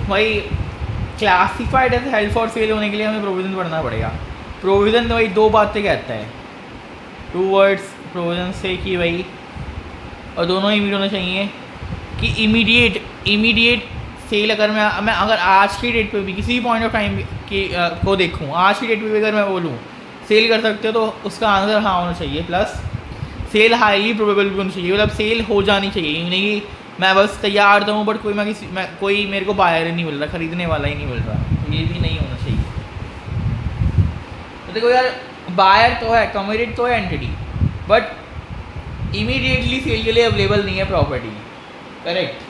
भाई classified as held for sale होने के लिए हमें प्रोविज़न पढ़ना पड़ेगा। प्रोविज़न तो भाई दो बातें कहता है, टू वर्ड्स प्रोविज़न से कि भाई, और दोनों ही मीट होने चाहिए कि इमीडिएट सेल अगर मैं अगर आज की डेट पे भी किसी भी पॉइंट ऑफ टाइम की को देखूं, आज की डेट पे भी अगर मैं बोलूं सेल कर सकते हो, तो उसका आंसर हाँ होना चाहिए। प्लस सेल हाईली प्रोबेबल भी होनी चाहिए, मतलब सेल हो जानी चाहिए, ये नहीं कि मैं बस तैयार तो हूँ बट कोई मेरे को बायर ही नहीं मिल रहा, ख़रीदने वाला ही नहीं मिल रहा, तो ये भी नहीं होना चाहिए। तो देखो यार, बायर तो है, कमिटेड तो है एंटिटी, बट इमीडिएटली सेल के लिए अवेलेबल नहीं है प्रॉपर्टी, करेक्ट।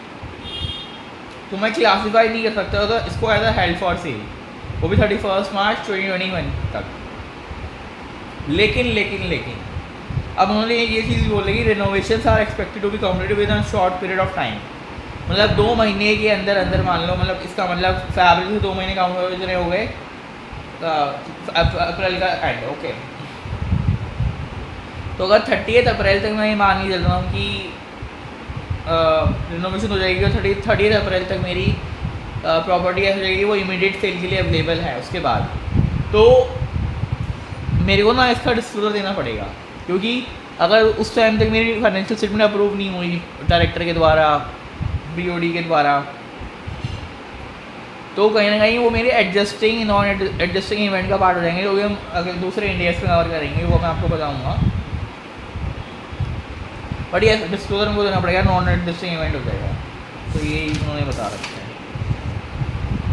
तो मैं क्लासीफाई नहीं कर सकता तो इसको as a held for sale, वो भी 31 मार्च 2021 तक। लेकिन अब उन्होंने ये चीज़ बोलेगी, renovations are expected to be completed within short period of time, मतलब 2 महीने के अंदर मान लो, मतलब इसका मतलब फरवरी से 2 महीने काउंट हो गए, अप्रैल का एंड, ओके। तो अगर 30 अप्रैल तक मैं ये मान के चल रहा हूँ कि रिनोवेशन हो जाएगी और 30 अप्रैल तक मेरी प्रॉपर्टी ऐसी हो जाएगी वो इमीडिएट सेल के लिए अवेलेबल है, उसके बाद तो मेरे को ना इसका डिस्क्लोजर देना पड़ेगा, क्योंकि अगर उस टाइम तक मेरी फाइनेंशियल स्टेटमेंट अप्रूव नहीं हुई डायरेक्टर के द्वारा, BOD के द्वारा, तो कहीं ना कहीं वो मेरे एडजस्टिंग नॉन एडजस्टिंग इवेंट का पार्ट हो जाएंगे, जो भी हम अगर दूसरे इंडियाज पे कवर करेंगे वो मैं आपको बताऊंगा। बट ये डिस्क्लोजर को देना पड़ेगा, नॉन एडजस्टिंग इवेंट हो जाएगा, तो ये उन्होंने बता रखा है।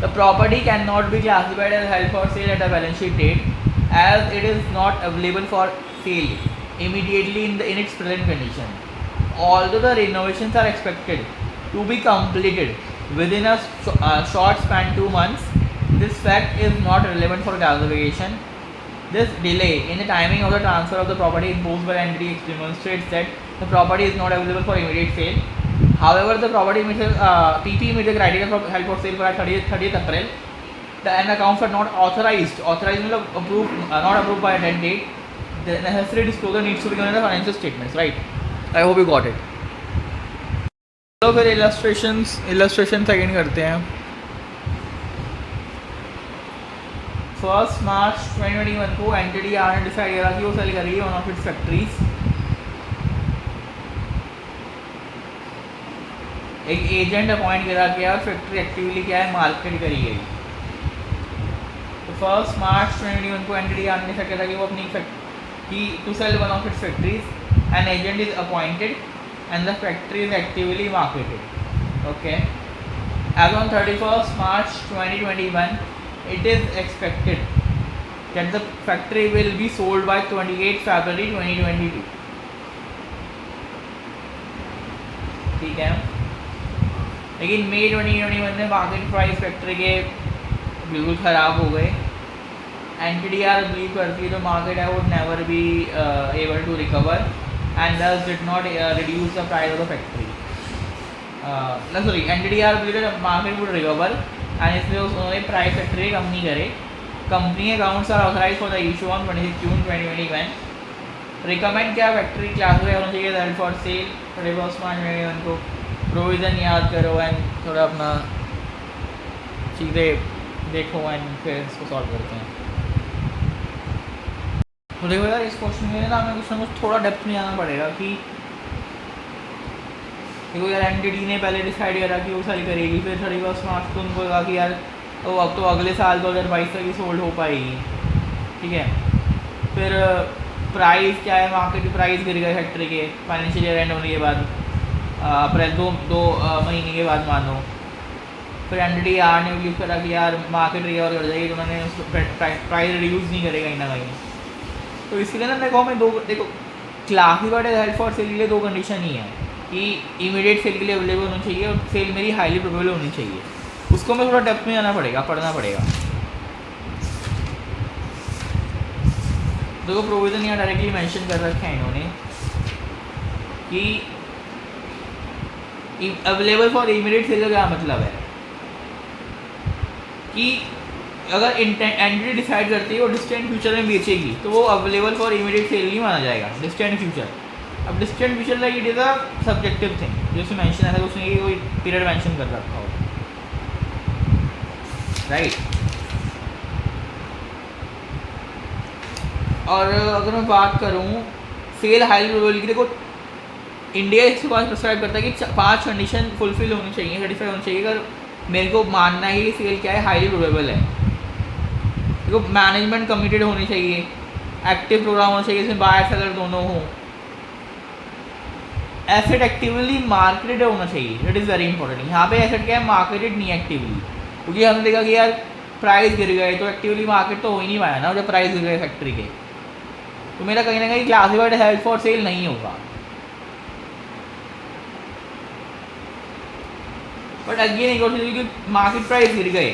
The property can not be classified as held for sale at a balance sheet date as it is not available for sale immediately in its present condition. Although the renovations are expected to be completed within a short span 2 months, this fact is not relevant for classification. This delay in the timing of the transfer of the property imposed by the entity demonstrates that the property is not available for immediate sale. However, the property meets PP meets the criteria for held for sale for 30th April. And accounts are not authorized means approved, not approved by that date. The necessary disclosure needs to be given in the financial statements, right? I hope you got it. तो फिर illustration second करते हैं। 1 मार्च 2021 को entity are ने decide करा कि वो cell करेगी वन ऑफ इट्स फैक्ट्रीज। एक एजेंट अपॉइंट करा के यार फैक्ट्री एक्टिवली क्या है मार्केट करी गई। 1 मार्च 2021 को एंटिटी आर ने डिसाइड करा कि वो अपनी factory to sell one of its factories, an agent is appointed and the factory is actively marketed, okay. As on 31 March 2021 it is expected that the factory will be sold by 28 February 2022, ठीक है। लेकिन मई 2021 में market price factory के बिल्कुल ख़राब हो गए। एनटीडीआर believe करती है जो मार्केट है वो never be able to recover and thus did not reduce the price of the factory, sorry NTDR believe market would recover and इसलिए उन्होंने प्राइस फैक्ट्री कम नहीं करे। Company accounts are authorize for the issue on 26 June 2021। Recommend क्या factory classify होना चाहिए held for cell 31 मार्च 2021 को। Provision याद करो एंड थोड़ा अपना चीज़ें देखो एंड फिर इसको सॉल्व करते हैं। तो देखो यार इस क्वेश्चन में ना हमें कुछ ना कुछ थोड़ा डेप्थ में जाना पड़ेगा कि देखो यार एनटीडी ने पहले डिसाइड करा कि वो सेल करेगी, फिर 31 मार्च को उनको लगा कि यार तो अब तो अगले साल 2022 तक ही सोल्ड हो पाएगी, ठीक है। फिर प्राइस क्या है, मार्केट प्राइस गिर गए फैक्ट्री के फाइनेंशियल ईयर एंड होने के बाद, अप्रैल दो महीने के बाद मानो। फिर एनटीडी आर ने बिलीव करा कि यार मार्केट रिकवर कर जाएगी, तो उन्होंने प्राइस रिड्यूस नहीं करेगा कहीं ना कहीं। तो इसलिए ना देखो क्लासिफाइड हेल्ड फॉर सेल के लिए दो कंडीशन ही है कि इमीडिएट सेल के लिए अवेलेबल होनी चाहिए और सेल मेरी हाईली प्रोबेबल होनी चाहिए। उसको मैं थोड़ा डेप्थ में जाना पड़ेगा, पढ़ना पड़ेगा। देखो प्रोविज़न यहाँ डायरेक्टली मेंशन कर रखे हैं इन्होंने कि अवेलेबल फॉर इमीडिएट सेल का क्या मतलब है कि अगर एंटिटी डिसाइड करती है वो डिस्टेंट फ्यूचर में बेचेगी तो वो अवेलेबल फॉर इमीडिएट सेल नहीं माना जाएगा, डिस्टेंट फ्यूचर। अब distant future like it is a subjective thing, जैसे मेंशन है तो उसने कोई पीरियड मेंशन कर रखा हो। राइट। और अगर मैं बात करूँ सेल हाई प्रोबेबिलिटी की, देखो इंडिया इसके पास प्रिस्क्राइब करता है कि 5 कंडीशन फुलफिल होनी चाहिए, सर्टिफाई होनी चाहिए, अगर मेरे को मानना है कि सेल क्या है, हाईली प्रोबेबल है। देखो मैनेजमेंट कमिटेड होनी चाहिए, एक्टिव प्रोग्राम होना चाहिए, इसमें बायर सेलर दोनों हों, एसेट एक्टिवली मार्केटेड होना चाहिए, दैट इज़ वेरी इंपॉर्टेंट। यहाँ पे एसेट क्या है, मार्केटेड नहीं एक्टिवली, क्योंकि हमने देखा कि यार प्राइस गिर गए तो एक्टिवली मार्केट तो हो ही नहीं पाया ना, जब प्राइस गिर गए फैक्ट्री के, तो मेरा कहीं ना कहीं क्लासिफाइड हेल्ड फॉर सेल नहीं होगा। बट अगेन एक और चीज़ कि मार्केट प्राइस गिर गए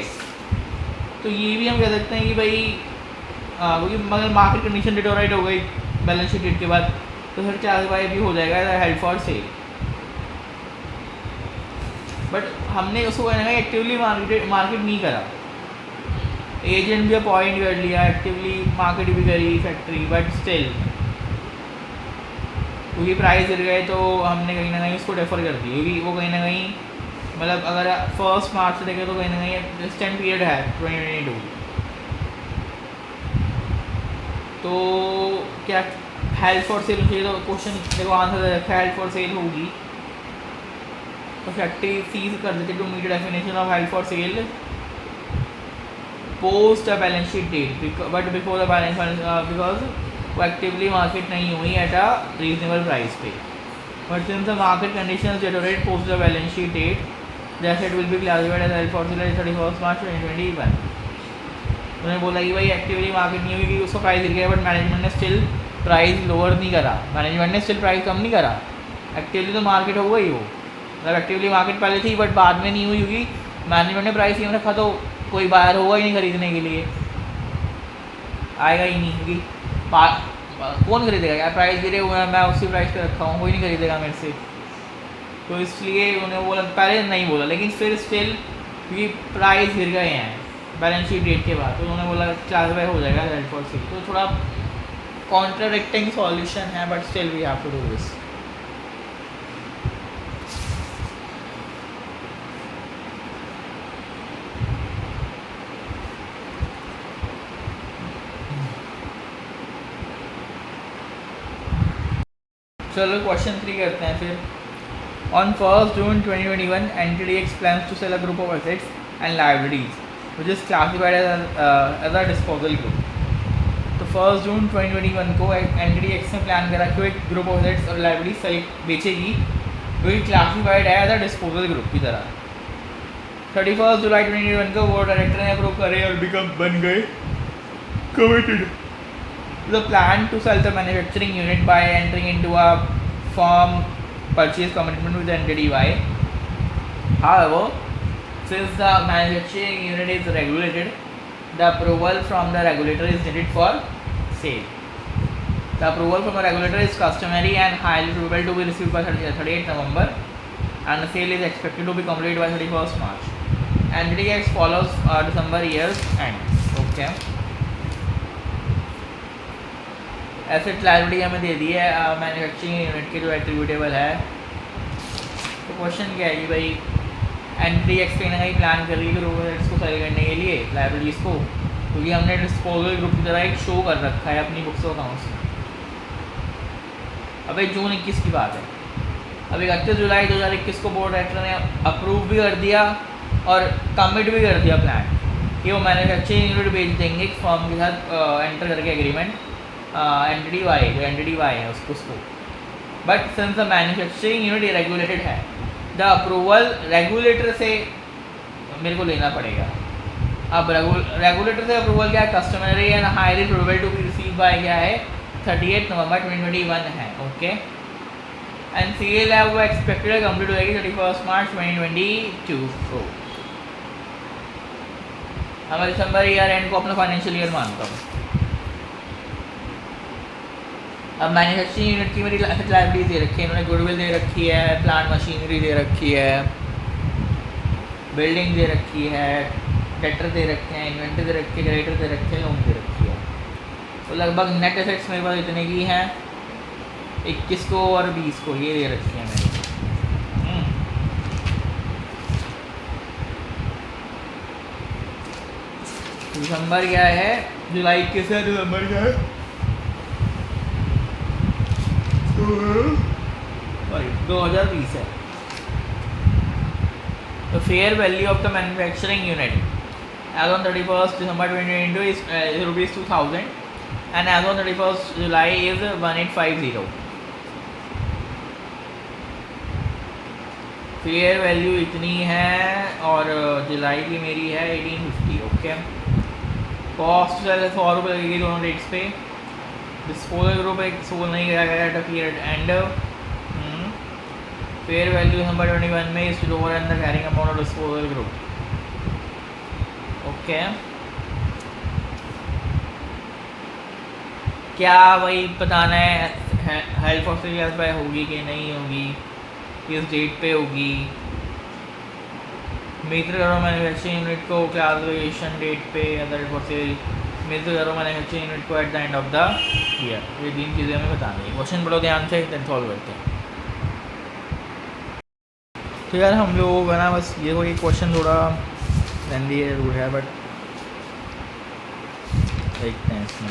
तो ये भी हम कह सकते हैं कि भाई क्योंकि मगर मार्केट कंडीशन डिटोरेट हो गई बैलेंस शीट डेट के बाद, तो फिर क्लासिफाई भी हो जाएगा हेल्ड फॉर सेल। बट हमने उसको कहना है एक्टिवली मार्केट नहीं करा, एजेंट भी अपॉइंट कर लिया, एक्टिवली मार्केट भी करी फैक्ट्री, बट स्टिल क्योंकि प्राइस गिर गए तो हमने कहीं ना कहीं उसको रेफर कर दी, क्योंकि वो कहीं ना कहीं मतलब अगर 1 मार्च से देखें तो कहीं ना कहीं डिस्टेंट पीरियड है 2022, तो क्या हेल्ड फॉर सेल चाहिए, तो क्वेश्चन देखो आंसर दे रखा है हेल्ड फॉर सेल होगी, तो फैक्ट्री सीज कर देते to meet definition of held for sale post a balance sheet date, but before the balance because वो एक्टिवली मार्केट नहीं हुई एट अ रीजनेबल प्राइस पे, but since the market conditions deteriorate post the balance sheet date the asset will be classified as held for sale at 31 मार्च 2021। उन्होंने बोला कि भाई actively market नहीं हुई क्योंकि उसका प्राइस गिर गया, बट मैनेजमेंट ने स्टिल प्राइस लोअर नहीं करा, मैनेजमेंट ने स्टिल प्राइस कम नहीं करा, एक्टिवली तो मार्केट हो गई वो, मतलब एक्टिवली मार्केट पहले थी बट बाद में नहीं हुई क्योंकि मैनेजमेंट ने प्राइस कम रखा, तो कोई बायर होगा ही नहीं खरीदने के लिए, आएगा ही नहीं, क्योंकि कौन खरीदेगा यार, प्राइस गिरे हुए हैं, मैं उसी प्राइस पे रखा हूँ, कोई नहीं खरीदेगा मेरे से, तो इसलिए उन्हें बोला, पहले नहीं बोला लेकिन फिर स्टिल क्योंकि प्राइस गिर गए हैं बैलेंस शीट डेट के बाद, तो उन्होंने बोला क्लासिफाई हो जाएगा हेल्ड फॉर सेल, तो थोड़ा कॉन्ट्राडिक्टिंग सॉल्यूशन है, but still we have to do this. चलो क्वेश्चन 3 करते हैं फिर। ऑन 1 June 2021 NTDX plans to sell a group of assets and liabilities which is classified as a disposal group। तो 1 June 2021 को NTDX ने प्लान करा कि एक ग्रुप ऑफ एसेट्स और लाइबिलिटीज सेल बेचेगी, जो कि क्लासिफाइड है एज अ डिस्पोजल ग्रुप की तरह। 31 जुलाई 2021 को बोर्ड डायरेक्टर ने अप्रूव करे और बन गए committed the plan to sell the manufacturing unit by entering into a firm purchase commitment with NTDY. However, since the manufacturing unit is regulated, the approval from the regulator is needed for sale. The approval from the regulator is customary and highly probable to be received by 38 November, and the sale is expected to be completed by 31st March. NTDX follows December year's end. Okay. Asset liability हमें दे दी है manufacturing unit के जो attributable है, तो question क्या है कि भाई NTDX कहीं ना कहीं प्लान कर रही है ग्रुप एसेट्स को सेल करने के लिए लायबिलिटीज़ को, क्योंकि हमने डिस्पोजल ग्रुप की तरह एक शो कर रखा है अपनी बुक्स ऑफ अकाउंट्स में। अब जून 21 की बात है, अब 31 जुलाई 2021 को बोर्ड डायरेक्टर ने अप्रूव भी कर दिया और कमिट भी कर दिया प्लान कि वो मैन्युफैक्चरिंग यूनिट बेच देंगे एक फर्म के साथ एंटर करके एग्रीमेंट, NTDY जो NTDY है उसको, but since the manufacturing unit regulated है, द अप्रूवल रेगुलेटर से मेरे को लेना पड़ेगा। अब रेगुलेटर से अप्रूवल क्या है, customary and highly probable to be receive by क्या है 38 नवंबर 2021 है। ओके, एंड सेल है वो एक्सपेक्टेड कंप्लीट हो जाएगी 31 मार्च 2022 को। मैं दिसंबर ईयर एंड को अपना फाइनेंशियल ईयर मानता हूँ। अब मैन्युफैक्चरिंग यूनिट की मेरी लायबिलिटीज दे रखी है, इन्होंने गुडविल दे रखी है, प्लांट मशीनरी दे रखी है, बिल्डिंग दे रखी है, डेटर दे रखे हैं, इन्वेंटरी दे रखी है, क्रेडिटर दे रखे हैं, लोन दे रखी है। तो लगभग नेट एसेट्स मेरे पास इतने की हैं, 21 को और 20 को ये दे रखी है मेरे। दिसंबर क्या है, जुलाई 21 है, दिसंबर क्या है, सॉरी 2020 है। The fair value of the manufacturing unit as on 31st December 2022 is rupees 2000 and as on 31st July is 1850. Fair value इतनी है और जुलाई की मेरी है 1850। ओके, कॉस्ट 100 रुपये लगेगी दोनों रेट्स पे। डिस्पोजल ग्रुप एक सोल नहीं गया गया at a period and. Fair value number 21 में is lower and the carrying amount of disposal group. Okay, क्या वही बताना है हेल्प ऑफ सेल होगी कि नहीं होगी, किस डेट पे होगी। मेजर करो मैन्युफैक्चरिंग यूनिट को क्लासिफिकेशन डेट पे अदर फॉर सेल, मेजर करो मैन्युफैक्चरिंग यूनिट को eight the end of the year. ये 3 चीज़ें हमें बतानी है। क्वेश्चन पढ़ो ध्यान से, देन सॉल्व करते हैं। तो यार हम लोग है ना, बस ये कोई क्वेश्चन थोड़ा लेंदी है जरूर है, बट देखते हैं इसमें।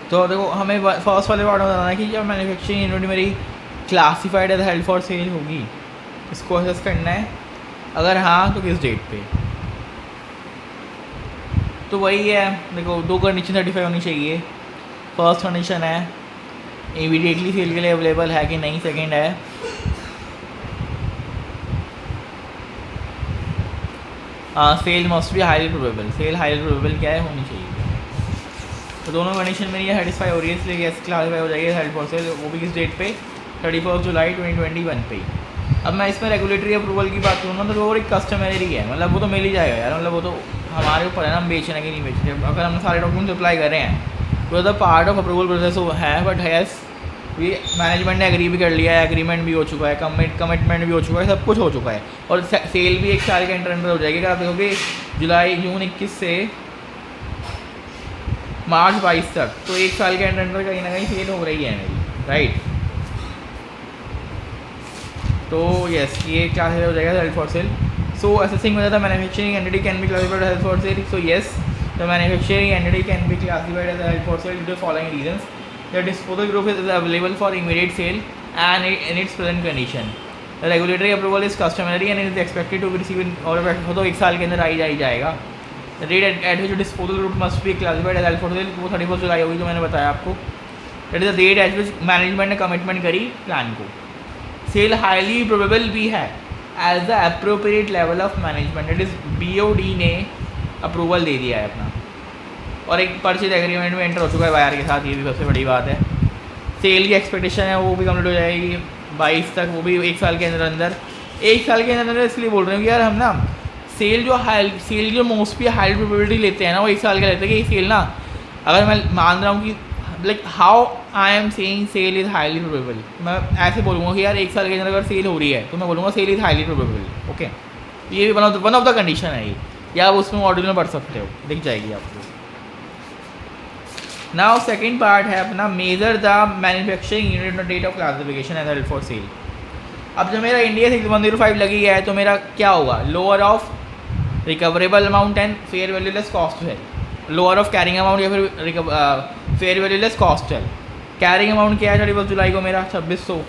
तो देखो हमें फर्स्ट वाले पार्ट में बताना है कि जब मैन्युफैक्चरिंग यूनिट मेरी classified as held for sale होगी, इसको असेस करना है। अगर हाँ तो किस डेट पे। तो वही है, देखो 2 कंडीशन सर्टिफाई होनी चाहिए। फर्स्ट कंडीशन है इमीडिएटली सेल के लिए अवेलेबल है कि नहीं। सेकंड है sale must be highly probable. Sale highly probable क्या है, होनी चाहिए। तो दोनों कंडीशन मेरी सेटिस्फाई हो रही है, इसलिए गैस क्लासिफाई हो जाएगी हेल्ड फॉर सेल, वो भी किस डेट पे, 31 जुलाई 2021 पे। अब मैं इसमें रेगुलेटरी अप्रूवल की बात करूँ ना, तो वो एक कस्टमरी है, मतलब वो तो मिल ही जाएगा यार, मतलब वो तो हमारे ऊपर है ना, हम बेच रहे हैं कि नहीं बेच रहे। अगर हमने सारे डॉक्यूमेंट अप्लाई कर रहे हैं तो the part of approval process है। बट यस, ये मैनेजमेंट ने एग्री भी कर लिया है, एग्रीमेंट भी हो चुका है, कमिटमेंट भी हो चुका है, सब कुछ हो चुका है। और सेल भी 1 साल के अंडर हो जाएगी। अगर आप देखोगे जून 21 से मार्च 22 तक, तो 1 साल के अंडर कहीं ना कहीं सेल हो रही है मेरी, राइट। तो यस, ये क्लासिफाई हो जाएगा held for cell. So assessing whether the manufacturing entity can be classified as held for sale. So yes, the manufacturing entity can be classified as held for sale due to the following reasons. The disposal group is available for immediate sale and in its present condition. The regulatory approval is customary and it is expected to be received in order तो 1 साल के अंदर आई जाएगा। The date at which disposal group must be classified as held for sale, वो 31 जुलाई होगी, जो मैंने बताया आपको। That is the date at which management ने कमिटमेंट करी प्लान को। सेल हाईली प्रोबेबल भी है as the appropriate level of management. It is BOD ने अप्रूवल दे दिया है अपना, और एक परचेज एग्रीमेंट में एंटर हो चुका है बायर के साथ, ये भी सबसे बड़ी बात है। सेल की एक्सपेक्टेशन है वो भी कंप्लीट हो जाएगी 22 तक, वो भी 1 साल के अंदर 1 साल के अंदर इसलिए बोल रहे हैं कि यार हम ना सेल जो मोस्टली हाई प्रोबेबिलिटी लेते हैं ना, वो 1 साल का लेते हैं कि सेल ना, अगर मैं मान रहा हूँ कि like how I am saying sale is highly probable, मैं ऐसे बोलूँगा कि यार 1 साल के अंदर अगर सेल हो रही है तो मैं बोलूँगा sale is highly probable. Okay, ये भी वन ऑफ द कंडीशन है ये, या आप उसमें मॉड्यूल में पढ़ सकते हो, दिख जाएगी आपको। नाउ सेकेंड पार्ट है अपना measure the manufacturing unit date of classification as held for sale. अब जब मेरा इंडिया 6105 लगी है तो मेरा क्या होगा, lower of recoverable amount and fair value less cost है, लोअर ऑफ कैरिंग अमाउंट या फिर फेयर वैल्यू लेस कॉस्ट है। कैरिंग अमाउंट क्या है 31 जुलाई को मेरा 2600,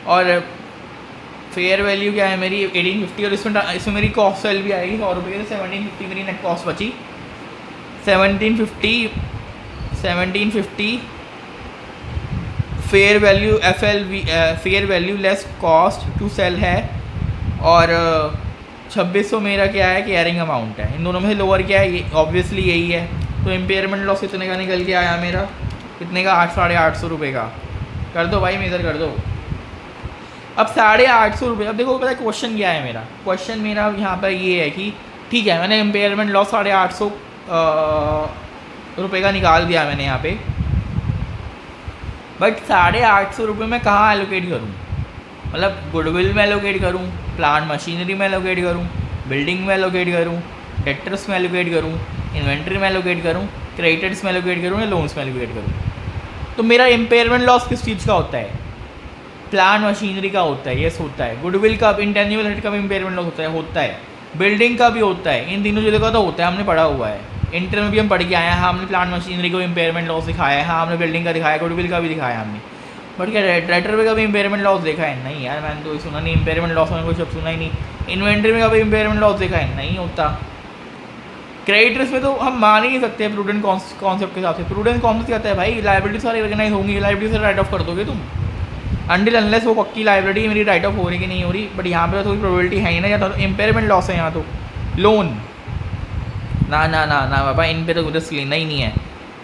और फेयर वैल्यू क्या है मेरी 1850, और इसमें मेरी कॉस्ट सेल भी आएगी 100 रुपये, 1750 मेरी नेट कॉस्ट बची। 1750 fair value fair value less cost to sell है, और 2600 मेरा क्या है, कैरिंग अमाउंट है। इन दोनों में से लोअर क्या है, ये ऑब्वियसली यही है। तो इम्पेयरमेंट लॉस कितने का निकल के आया मेरा, कितने का, 800 रुपये का। कर दो भाई, मेजर कर दो। अब 850 रुपये। अब देखो पता है क्वेश्चन क्या है मेरा, क्वेश्चन मेरा यहाँ पर ये है कि ठीक है मैंने इम्पेयरमेंट लॉस 850 रुपये का निकाल दिया मैंने यहाँ पे, बट 850 रुपये में कहाँ एलोकेट करूँ, मतलब गुडविल में एलोकेट करूँ, प्लांट मशीनरी में एलोकेट करूँ, बिल्डिंग में एलोकेट करूँ, डेटर्स में एलोकेट करूँ, इन्वेंट्री में एलोकेट करूँ, क्रेडिटर्स में एलोकेट करूँ, या लोन्स में एलोकेट करूँ। तो मेरा इम्पेयरमेंट लॉस किस चीज़ का होता है, प्लांट मशीनरी का होता है, यस होता है। गुडविल का, इंटेंजिबल एसेट का भी इम्पेयरमेंट लॉस होता है। बिल्डिंग का भी होता है, इन तीनों चीज़ों का तो होता है, हमने पढ़ा हुआ है, इंटर में भी हम पढ़ के आए हैं। हाँ, हमने प्लांट मशीनरी को इम्पेयरमेंट लॉस दिखाया है, हाँ हमने बिल्डिंग का दिखाया, गुडविल का भी दिखाया हमने, बट क्या ट्रैक्टर में कभी इम्पेयरमेंट लॉस देखा है? नहीं यार, मैंने तो सुना नहीं, इम्पेयरमेंट लॉस मैंने कोई शब्द सुना ही नहीं। इन्वेंट्री में कभी इम्पेयरमेंट लॉस देखा है? नहीं होता। क्रेडिटर्स में तो हम मान ही नहीं सकते प्रूडेंट कॉन्सेप्ट के हिसाब से। प्रूडेंट कॉन्सेप्ट कहता है भाई लाइबिलिटी सारी रिकगनाइज होंगी, लाइबिलिटी से राइट ऑफ कर दोगे तुम, अनटिल अनलेस वो पक्की लाइबिलिटी मेरी राइट ऑफ हो रही कि नहीं हो रही। बट यहाँ पे तो कोई प्रोबेबिलिटी है ही ना, या तो इम्पेयरमेंट लॉस है यहाँ तो लोन, ना ना ना ना बाबा, इन पे तो रिस्क लेना ही नहीं है।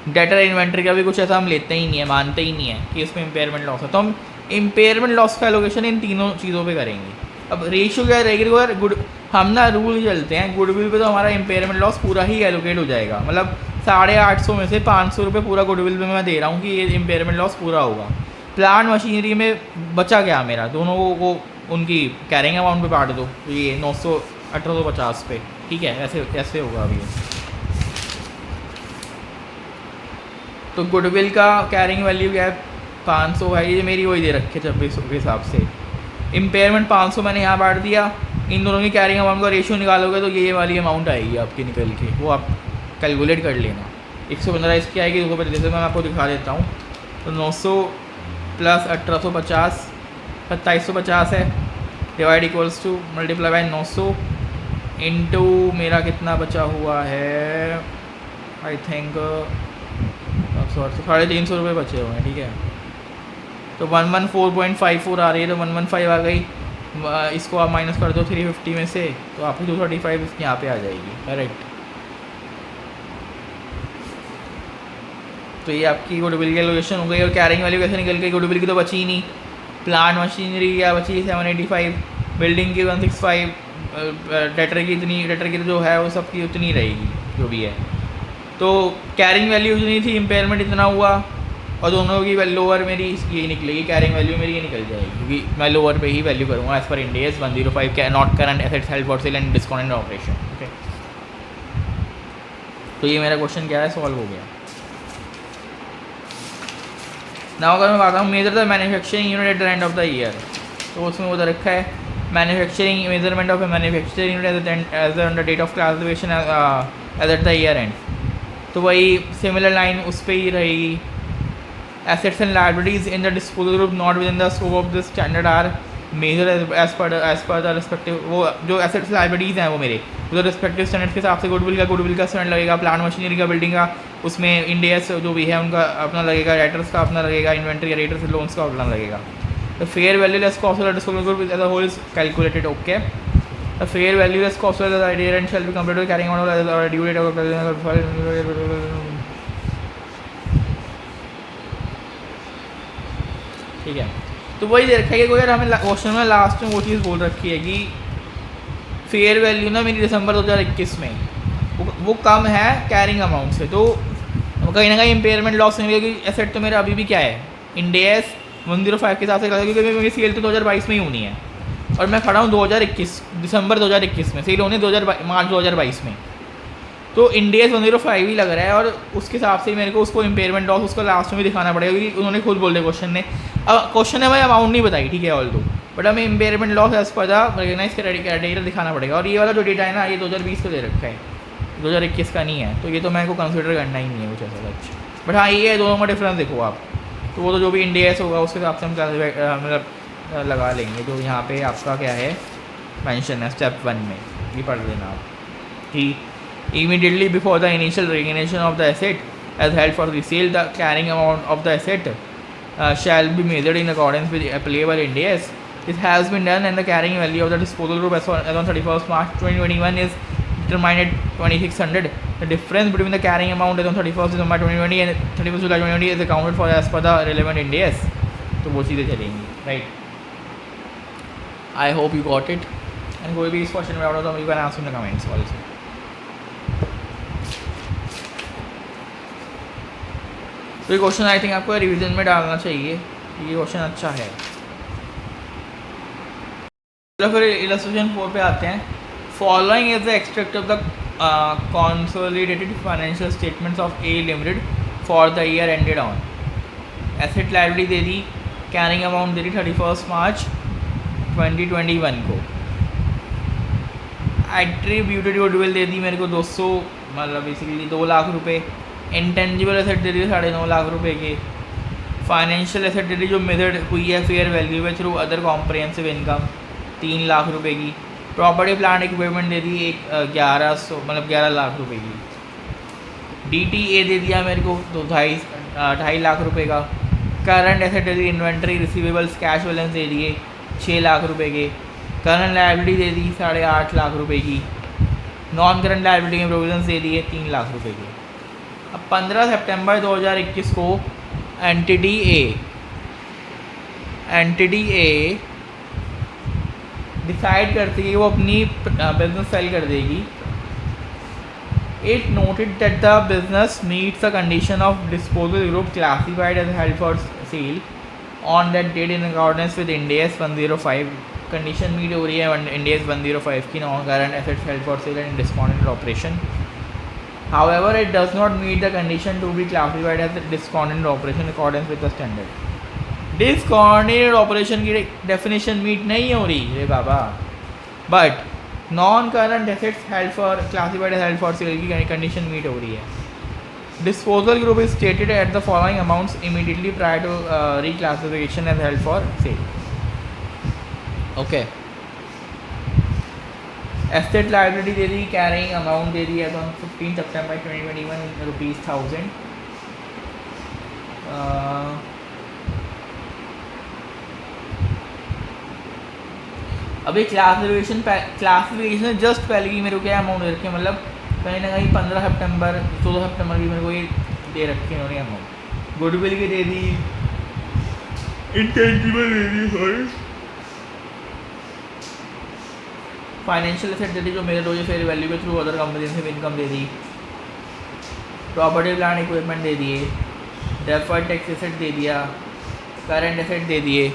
डेटर इन्वेंट्री का भी कुछ ऐसा हम लेते ही नहीं है, मानते ही नहीं है कि इसमें इम्पेयरमेंट लॉस है, तो हम इम्पेयरमेंट लॉस का एलोकेशन इन तीनों चीज़ों पे करेंगे। अब रेशियो क्या रहेगी, गुड हम ना रूल चलते हैं, गुडविल पे तो हमारा इम्पेयरमेंट लॉस पूरा ही एलोकेट हो जाएगा, मतलब 850 में से 500 रुपये पूरा गुडविल पे मैं दे रहा हूँ कि ये इम्पेयरमेंट लॉस पूरा होगा। प्लांट मशीनरी में बचा क्या मेरा, दोनों को उनकी कैरिंग अमाउंट पे बांट दो, ये 900 1850 पे, ठीक है, ऐसे ऐसे होगा अभी। तो गुडविल का कैरिंग वैल्यू क्या है, 500 है, ये मेरी वही दे रखे 2600 के हिसाब से। इम्पेयरमेंट 500 मैंने यहाँ बांट दिया, इन दोनों की कैरिंग अमाउंट का रेशियो निकालोगे तो ये वाली अमाउंट आएगी आपकी निकल के, वो आप कैलकुलेट कर लेना। 115 इसकी आएगी, 250 जैसे मैं आपको दिखा देता हूँ। तो 900 प्लस 1850 2750 है, divide equals to multiply by 900 into मेरा कितना बचा हुआ है, आई थिंक 350 रुपये बचे हुए हैं, ठीक है। तो 114.54 आ रही है, तो 115 आ गई, इसको आप माइनस कर दो 350 में से, तो आपकी 235 यहाँ पे आ जाएगी, करेक्ट। तो ये आपकी गुडविल की एलोकेशन हो गई, और कैरिंग वैल्यू कैसे निकल गई, गुडविल की तो बची ही नहीं, प्लांट मशीनरी क्या बची 785, बिल्डिंग की 165, डेटर की इतनी, डेटर की जो है वो सब की उतनी रहेगी जो भी है। तो कैरिंग वैल्यू उतनी थी, इम्पेयरमेंट इतना हुआ, और दोनों की लोअर मेरी ये निकलेगी, कैरिंग वैल्यू मेरी ये निकल जाएगी, क्योंकि मैं लोअर पे ही वैल्यू करूँगा as per ind AS 105 not current assets held for sale and discounted operation, okay. तो ये मेरा क्वेश्चन क्या है, सॉल्व हो गया। ना अगर मैं बात हूँ measure the manufacturing unit at the end of the year, तो उसमें वो रखा है manufacturing measurement of a manufacturing unit as on the date of classification as at the year end. तो वही सिमिलर लाइन उस पर ही रहेगी। Assets and liabilities in the disposal group not within the scope of this standard are measure as per the respective, वो जो assets liabilities हैं वो मेरे तो रिस्पेक्टिव स्टैंडर्ड के हिसाब से गुडविल का स्टैंडर्ड लगेगा, प्लांट मशीनरी का, बिल्डिंग का, उसमें इंड AS जो भी है उनका अपना लगेगा, डेटर्स का अपना लगेगा, इन्वेंट्री रेटर्स लोन्स का अपना लगेगा। The fair value less cost of the disposal group as a whole is calculated, okay. The fair value less cost of the year end shall be completed with carrying out due date of, ठीक है। तो वही दे रखा है कि यार हमें question में लास्ट में वो चीज़ बोल रखी है कि फेयर वैल्यू ना मेरी दिसंबर 2021 में वो कम है कैरिंग अमाउंट से, तो कहीं ना कहीं इम्पेयरमेंट लॉस नहीं मिलेगी। एसेट तो मेरा अभी भी क्या है, इंड AS 105 के हिसाब से, क्योंकि मेरी सेल तो 2022 में ही होनी है, और मैं खड़ा हूँ 2021 दिसंबर 2021 में, सेल होनी मार्च 2022 में, तो इंड AS 105 ही लग रहा है, और उसके हिसाब से मेरे को उसको इम्पेयरमेंट लॉस उसको लास्ट में भी दिखाना पड़ेगा, क्योंकि उन्होंने खुद बोल दिया क्वेश्चन ने। अब क्वेश्चन ने भाई अमाउंट नहीं बताई, ठीक है, ऑल दो, बट हमें impairment loss as per recognise criteria दिखाना पड़ेगा। और ये वाला जो डेटा है ना, ये 2020 को दे रखा है, 2021 का नहीं है, तो ये तो मेरे को कंसिडर करना ही नहीं है कुछ ऐसा कुछ। बट हाँ ये है, दोनों का डिफरेंस देखो आप, तो वो तो जो भी इंड AS होगा उसके हिसाब से हम मतलब लगा लेंगे। जो यहाँ पे आपका क्या है मेंशन है स्टेप 1 में, ये पढ़ लेना आप कि immediately before the initial recognition of the asset as held for resale, the carrying amount of the asset shall be measured in accordance with applicable Ind AS. This has been done, and the carrying value of the disposal group as on 31st March 2021 is determined at 2600. The difference between the carrying amount as on 31st December 2020 and 31st July 2020 is accounted for as per the relevant Ind AS. तो वो चीज़ें चलेंगी, right. I hope you got it, and कोई भी इस question में out हो तो you can answer in the comments also. तो ये क्वेश्चन आई थिंक आपको रिवीजन में डालना चाहिए, ये क्वेश्चन अच्छा है। तो फिर इलस्ट्रेशन 4 पे आते हैं। Following is the extract of the consolidated financial statements of A limited for the year ended on. Asset liability दे दी, कैरिंग अमाउंट दे दी 31 मार्च 2021 को। एट्रीब्यूटेड गुडविल दे दी मेरे को 200, मतलब बेसिकली 2 लाख रुपए। इंटेंजिबल एसेट दे दी 9.5 लाख रुपए के। फाइनेंशियल एसेट दे दी जो मेथड हुई है फेयर वैल्यू में through other comprehensive income 3 lakh रुपए की। प्रॉपर्टी प्लांट इक्विपमेंट दे दी 11 लाख रुपए की। DTA दे दिया मेरे को तो 2.5 लाख रुपए का। करंट एसेट दे दी इन्वेंट्री रिसीवेबल्स कैश बैलेंस दे दिए 6 लाख रुपए के। करंट लायबिलिटी दे दी 8.5 लाख रुपए की। नॉन करंट लायबिलिटी के प्रोविजंस दे दिए 3 लाख रुपए के। अब 15 सितंबर 2021 को एंटिटी ए डिसाइड करती है कि वो अपनी बिजनेस सेल कर देगी। It noted that the business meets the condition of disposal group classified as held for sale on that date in accordance with Ind AS 105. Condition meet हो रही है Ind AS 105 की, non current assets held for sale and discontinued operation. However, it does not meet the condition to be classified as discontinued operation in accordance with the standard. Discontinued operation की definition meet नहीं हो रही रे बाबा, but non current assets held for classified as held for sale की condition meet हो रही है। Disposal group is stated at the following amounts immediately prior to reclassification as held for sale. Okay, asset liability दे दी, carrying amount दे दी है 15 सितंबर 2021 ₹1000। अभी क्लासिफिकेशन जस्ट पहले की मेरे को क्या अमाउंट दे रखे, मतलब कहीं ना कहीं 15 सितंबर 16 सितंबर की मेरे को ये दे रखे हैं उन्होंने अमाउंट। गुडविल की दे दी, इंटेंजिबल दे दी, सॉरी फाइनेंशियल एसेट दे दी जो मेरे रोज फेयर वैल्यू के थ्रू अदर कॉम्प्रिहेंसिव इनकम दे दी। प्रॉपर्टी प्लांट इक्विपमेंट दे दिए। डेफर्ड टैक्स एसेट दे दिया। करंट एसेट दे दिए।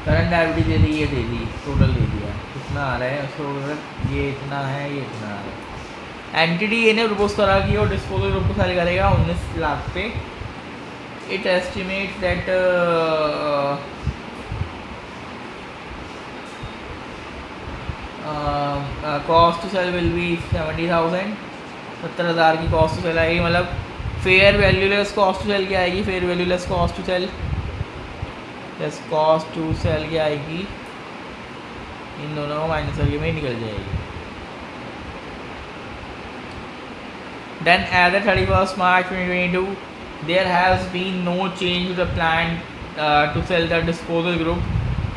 करंट लायबिलिटी दे दी, ये दे दी, टोटल दे दिया। कितना आ रहा है उसको, ये इतना है, ये इतना आ रहा है। एंटिटी ए ने प्रपोज करा कि वो डिस्पोजल ग्रुप को सेल करेगा 19 लाख पे। It estimate that cost to sell will be 70,000, 70,000 की कॉस्ट टू सेल आएगी। मतलब fair value less cost to sell क्या आएगी, fair value less cost to sell plus cost to sell क्या आएगी, इन दोनों को माइनस करके में निकल जाएगी। Then as at 31 March 2022 there has been no change to the plan to sell the disposal group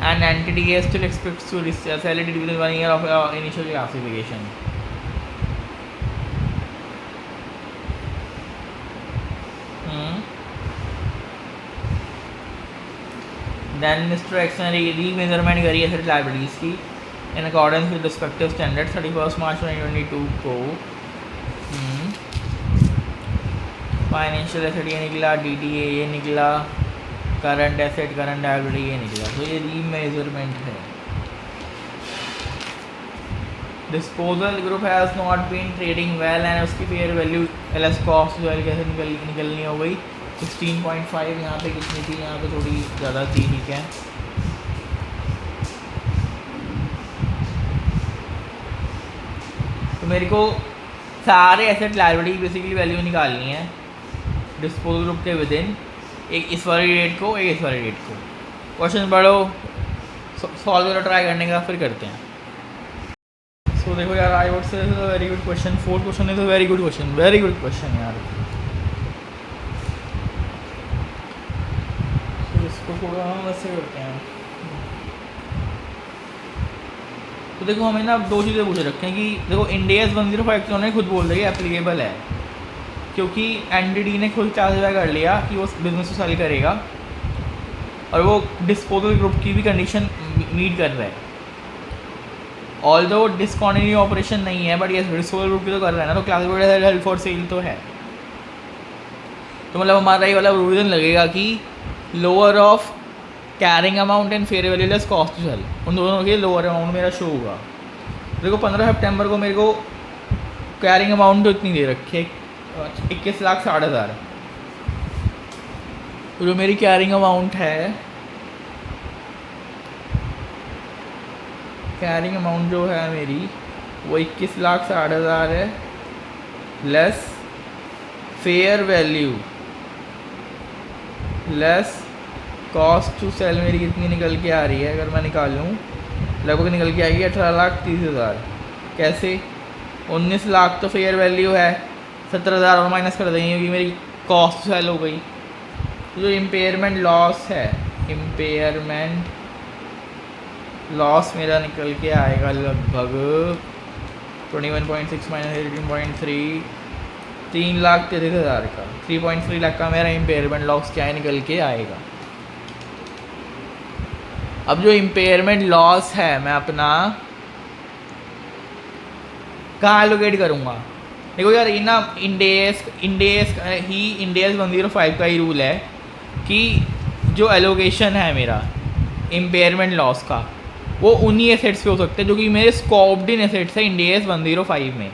and entity A still expects to sell it with 1 year of initial classification. Then Mr. X ने remeasurement करी asset liabilities की in accordance with respective standard 31 March 2022 को। Financial asset ये निकला, DTA ये निकला, current asset current liability ये निकला, तो ये रीमेजरमेंट है। Disposal group has not been trading well and उसकी फेयर वैल्यू एलएस कॉस्ट जो है कैसे निकलनी हो गई 16.5। यहाँ पे कितनी थी, यहाँ पे थोड़ी ज़्यादा थी, ठीक है। तो मेरे को सारे एसेट लायबिलिटी बेसिकली वैल्यू निकालनी है डिस्पोजल ग्रुप के विद इन, एक इस वाली डेट को, एक इस वाली डेट को। क्वेश्चन पढ़ो, सॉल्व करो, ट्राई करने का, फिर करते हैं। सो देखो यार, I would say very good question. 4th question is a very good question, very good question यार। इसको थोड़ा हम वैसे करते हैं। तो देखो हमें ना 2 चीज़ें पूछ रखे हैं कि देखो Ind AS 105 तो उन्होंने खुद बोल दिया कि एप्लीकेबल है, क्योंकि एनडीडी ने खुद क्लासिफाई कर लिया कि वो बिजनेस को सेल करेगा और वो डिस्पोजल ग्रुप की भी कंडीशन मीट कर रहा है। ऑल्दो डिस्कॉन्टिन्यू ऑपरेशन नहीं है, बट ये डिस्पोजल ग्रुप की तो कर रहा है ना, तो क्लासिफाइड हेल्ड फॉर सेल तो है। तो मतलब हमारा ये वाला प्रोविजन लगेगा कि lower of carrying amount and fair value less cost to sell, उन दोनों के लोअर अमाउंट मेरा शो होगा। देखो 15 सितंबर को मेरे को कैरिंग अमाउंट तो इतनी दे रखी है 21,60,000, तो जो मेरी कैरिंग अमाउंट है कैरिंग अमाउंट जो है मेरी वो 21,60,000 है, less fair value less cost to sell मेरी कितनी निकल के आ रही है, अगर मैं निकालूँ लगभग निकल के आएगी 18,30,000। कैसे? 19 लाख तो फेयर वैल्यू है, 17,000 और माइनस कर देंगे क्योंकि मेरी कॉस्ट सेल हो गई। तो जो इम्पेयरमेंट लॉस है, इम्पेयरमेंट लॉस मेरा निकल के आएगा लगभग 21.6 माइनस 18.3, 3,33,000 का, 3.3 लाख का मेरा इम्पेयरमेंट लॉस क्या है निकल के आएगा। अब जो इम्पेयरमेंट लॉस है मैं अपना कहाँ एलोकेट करूँगा? देखो यार, ये ना इंडेस 105 का ही रूल है कि जो एलोकेशन है मेरा इम्पेयरमेंट लॉस का वो उन्हीं एसेट्स पे हो सकते हैं जो कि मेरे स्कोप्ड इन एसेट्स है इंडेस 105 में,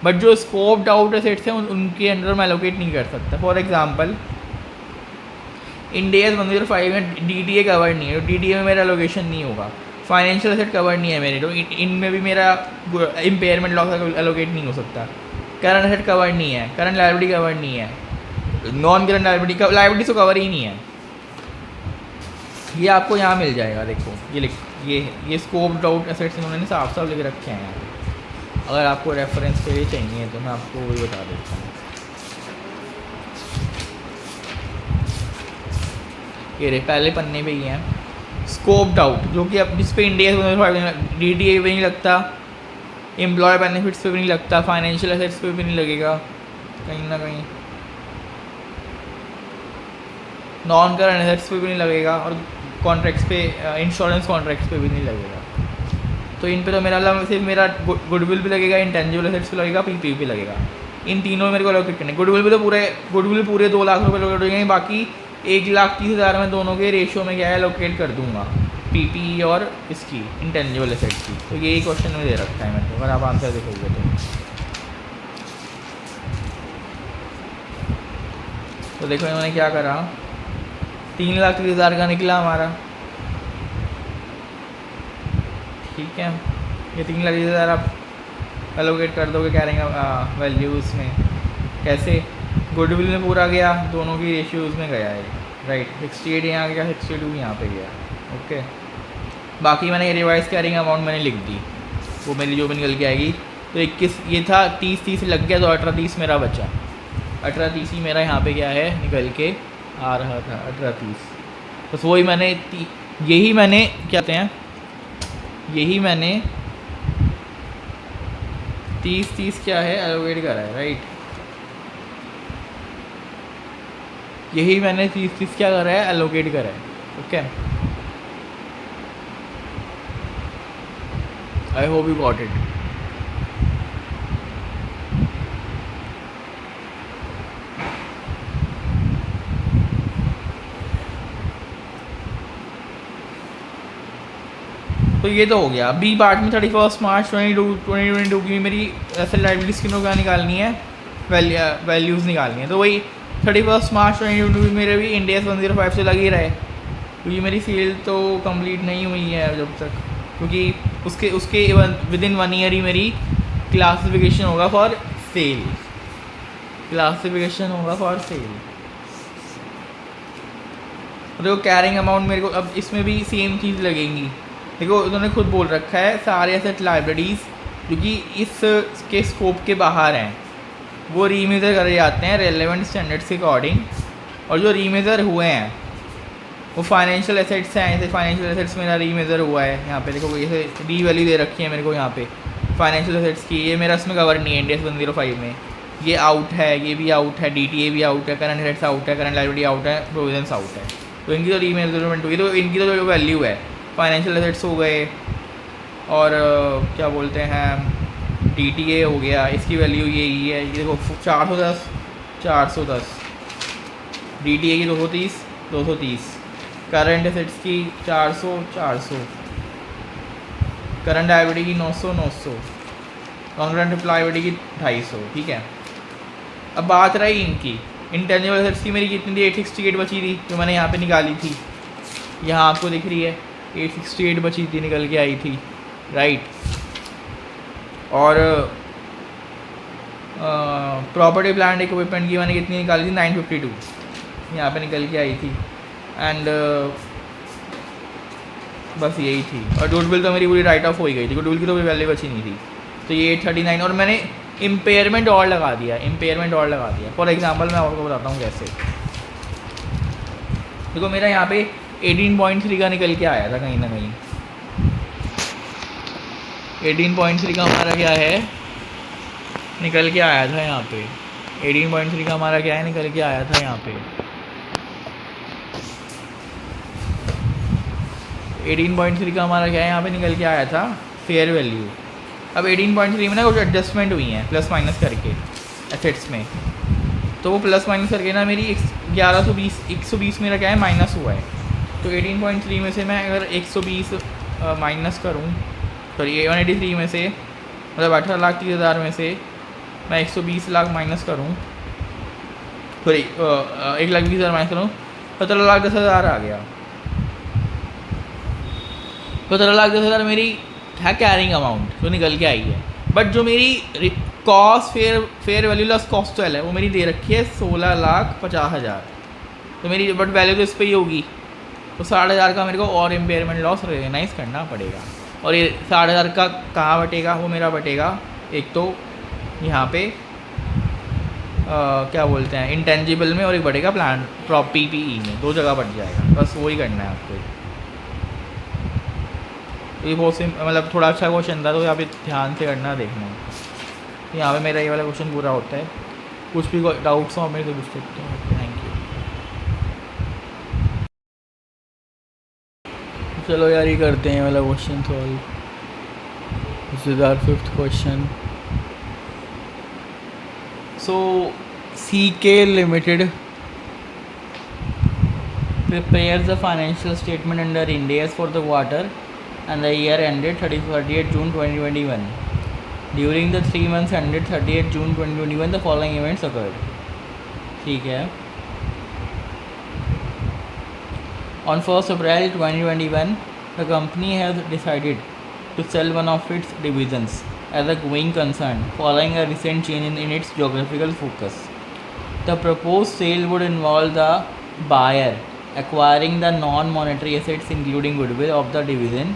बट जो स्कोप्ड आउट एसेट्स हैं उनके अंडर मैं एलोकेट नहीं कर सकता। फॉर एग्जांपल इंडेस 105 में DTA कवर नहीं है, तो DTA में मेरा एलोकेशन नहीं होगा। फाइनेंशियल एसेट कवर नहीं है मेरे, तो इनमें भी मेरा इम्पेयरमेंट लॉस एलोकेट नहीं हो सकता। करंट एसेट कवर नहीं है, करंट लायबिलिटी कवर नहीं है, नॉन करंट लायबिलिटी तो कवर ही नहीं है। ये आपको यहाँ मिल जाएगा, देखो ये स्कोप्ड आउट एसेट्स इन्होंने साफ साफ लिख रखे हैं यहाँ पे। अगर आपको रेफरेंस के लिए चाहिए तो मैं आपको वही बता देता हूँ। ये रे पहले पन्ने पे ही हैं स्कोप्ड आउट, जो कि अब जिस पे इंडिया DTA पे नहीं लगता, एम्प्लॉय बेनिफिट्स पे भी नहीं लगता, फाइनेंशियल एसेट्स पे भी नहीं लगेगा, कहीं ना कहीं नॉन करंट एसेट्स पे भी नहीं लगेगा, और कॉन्ट्रैक्ट्स पे इंश्योरेंस कॉन्ट्रैक्ट्स पे भी नहीं लगेगा। तो इन पे तो मेरा सिर्फ मेरा गुडविल भी लगेगा, इंटेंजिबल एसेट्स पे लगेगा, PPE भी लगेगा। इन तीनों मेरे को एलोकेट करने, गुडविल भी तो पूरे 2 लाख रुपये एलोकेट हो जाएंगे, बाकी 1,30,000 में दोनों के रेशियो में क्या है एलोकेट कर दूंगा, PPE और इसकी इंटेंजिबल एसेट्स की। तो यही क्वेश्चन में दे रखा है मेरे को, अगर आप आंसर देखोगे तो देखो इन्होंने क्या करा, 3,30,000 का निकला हमारा, ठीक है। ये 3,30,000 आप एलोकेट कर दोगे कैरिंग वैल्यूज़ में। कैसे? गुडविल में पूरा गया, दोनों की रेशियोज़ में गया है, राइट। 68 यहाँ गया, 62 यहाँ पे गया, ओके। बाकी मैंने रिवाइज कैरिंग अमाउंट मैंने लिख दी, वो मेरी जो भी निकल के आएगी। तो 21 ये था, 30 लग गया, तो 18-30 मेरा बचा। 18-30 ही मेरा यहाँ पे क्या है निकल के आ रहा था, 18-30। बस वही मैंने यही मैंने क्या कहते हैं, यही मैंने 30 क्या है एलोकेट करा है, राइट। यही मैंने 30 क्या करा है एलोकेट करा है, okay. I hope you got it. तो ये तो हो गया। बी पार्ट में 31 मार्च 2022 की मेरी एसेट लायबिलिटीज़ किनों क्या निकालनी है, वैल्यूज़ निकालनी है। तो वही 31 मार्च 2022 मेरे भी इंडेस 105 से लग ही रहे, क्योंकि मेरी सेल तो कंप्लीट नहीं हुई है जब तक, क्योंकि उसके विदिन 1 ईयर ही मेरी क्लासिफिकेशन होगा फॉर सेल, देखो कैरिंग अमाउंट मेरे को अब इसमें भी सेम चीज़ लगेंगी। देखो उन्होंने खुद बोल रखा है सारे एसेट लाइब्रेरीज जो कि इसके स्कोप के बाहर हैं वो रीमेजर करे जाते हैं रेलेवेंट स्टैंडर्ड्स के अकॉर्डिंग, और जो रीमेजर हुए हैं वो फाइनेंशियल एसेट्स हैं। जैसे फाइनेंशियल एसेट्स मेरा रीमेजर हुआ है, यहाँ पे देखो जैसे डी वैल्यू दे रखी है मेरे को यहाँ पे फाइनेंशियल एसेट्स की, ये मेरा इसमें कवर नहीं है इंडेस 105 में, ये आउट है, ये भी आउट है, DTA भी आउट है, करंट एसेट्स आउट है, करंट लायबिलिटी आउट है, प्रोविजंस आउट है। तो इनकी तो रीमेजरमेंट हुई, तो इनकी तो जो वैल्यू है फाइनेंशियल एसेट्स हो गए, और क्या बोलते हैं DTA हो गया, इसकी वैल्यू यही है, ये देखो 410 DTA की 230 करंट एसेट्स की 400 करंट लायबिलिटी की 900 नॉन करंट लायबिलिटी की 250, ठीक है। अब बात रही इनकी इंटेंजिबल एसेट्स की, मेरी कितनी थी 868 बची थी जो मैंने यहाँ पे निकाली थी, यहाँ आपको दिख रही है 868 बची थी निकल के आई थी, राइट। और प्रॉपर्टी प्लांट इक्विपमेंट की मैंने कितनी निकाली थी, 952 यहाँ पे निकल के आई थी। एंड बस यही थी। और गुडविल तो मेरी पूरी राइट ऑफ हो ही गई थी, गुडविल की तो कोई वैल्यू बची नहीं थी। तो ये 839 और मैंने इम्पेयरमेंट और लगा दिया, इम्पेयरमेंट और लगा दिया। फॉर एग्जांपल मैं आपको बताता हूँ कैसे। देखो मेरा यहाँ पे 18.3 का निकल के आया था कहीं ना कहीं। 18.3 का हमारा क्या है, निकल के आया था यहाँ पे। 18.3 का हमारा क्या है, निकल के आया था यहाँ पे। 18.3 का हमारा क्या है, यहाँ पे निकल के आया था फेयर वैल्यू। अब 18.3 में ना कुछ एडजस्टमेंट हुई हैं प्लस माइनस करके एसेट्स में, तो वो प्लस माइनस करके ना मेरी 120 मेरा क्या है माइनस हुआ है। तो 18.3 में से मैं अगर 120 माइनस करूँ, सॉरी 183 में से, मतलब 18,30,000 में से मैं 120 लाख माइनस करूँ, सॉरी 1,20,000 माइनस करूँ, 17,10,000 आ गया। 17,10,000 मेरी है कैरिंग अमाउंट जो निकल के आई है। बट जो मेरी cost fair value loss cost है वो मेरी दे रखी है 16,50,000। तो मेरी बट वैल्यू तो इस पर ही होगी, तो 60,000 का मेरे को और इम्पेयरमेंट लॉस रिकगनाइज करना पड़ेगा। और ये 60,000 का कहाँ बटेगा, वो मेरा बटेगा एक तो यहाँ पे क्या बोलते हैं इंटेंजिबल में, और एक बटेगा प्लान PPE में, 2 जगह बट जाएगा। बस वही करना है आपको। ये बहुत मतलब थोड़ा अच्छा क्वेश्चन था, तो यहाँ पे ध्यान से करना, देखना। यहाँ पे मेरा ये वाला क्वेश्चन पूरा होता है। कुछ भी डाउट्स हो मेरे से पूछ सकते हो। Thank you. चलो यार ये करते हैं वाला क्वेश्चन सॉल्व। This is our 5th question. So CK Limited prepares the financial statement under Ind AS for the quarter and the year ended 30th June 2021. During the 3 months ended 30th June 2021, the following events occurred. ठीक है। On 1st April 2021, the company has decided to sell one of its divisions as a going concern following a recent change in its geographical focus. The proposed sale would involve the buyer acquiring the non-monetary assets including goodwill of the division,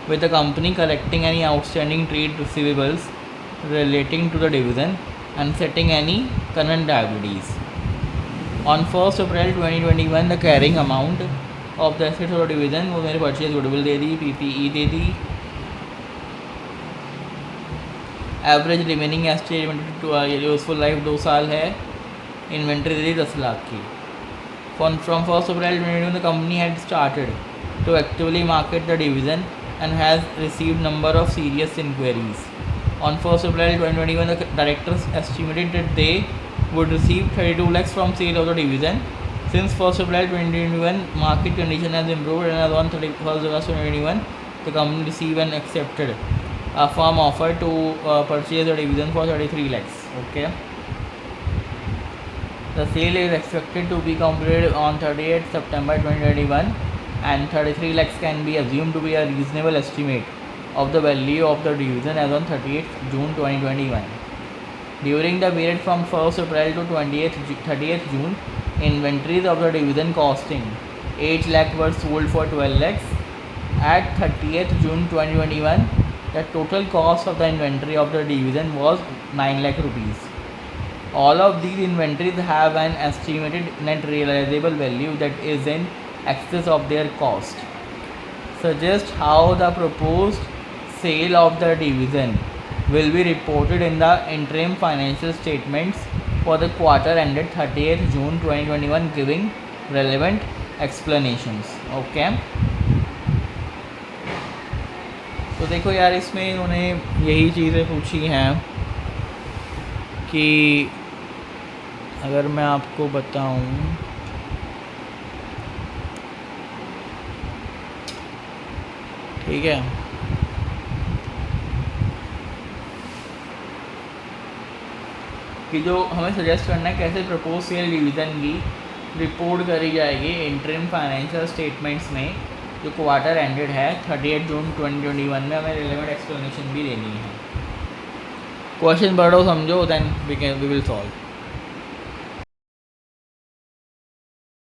with the company collecting any outstanding trade receivables relating to the division and setting any current liabilities. On 1st April 2021, the carrying amount of the assets of the division वो मेरे purchase goodwill दे दी, PPE दे दी, average remaining estate useful life 2 साल है, inventory दे दी 10 लाख की। From 1st April 2021, the company had started to actively market the division and has received number of serious inquiries. On 1st April 2021, the directors estimated that they would receive 32 lakhs from sale of the division. Since 1st April 2021, market condition has improved, and as on 31st August 2021, the company received and accepted a firm offer to purchase the division for 33 lakhs. Okay. The sale is expected to be completed on 30th September 2021, and 33 lakhs can be assumed to be a reasonable estimate of the value of the division as on 30th June 2021. During the period from 1st April to 30th June, inventories of the division costing 8 lakh were sold for 12 lakhs. At 30th June 2021, the total cost of the inventory of the division was 9 lakh rupees. All of these inventories have an estimated net realizable value that is in excess of their cost. Suggest how the proposed sale of the division will be reported in the interim financial statements for the quarter ended 30th June 2021, giving relevant explanations. Okay. तो देखो यार इसमें इन्होंने यही चीज़ें पूछी हैं कि अगर मैं आपको बताऊं, ठीक है, कि जो हमें सजेस्ट करना है कैसे प्रपोज सेल डिवीज़न की रिपोर्ट करी जाएगी इंटरिम फाइनेंशियल स्टेटमेंट्स में, जो क्वार्टर एंडेड है 38 जून 2021 में, हमें रिलेवेंट एक्सप्लेनेशन भी देनी है। क्वेश्चन पढ़ो समझो, देन वी विल सॉल्व।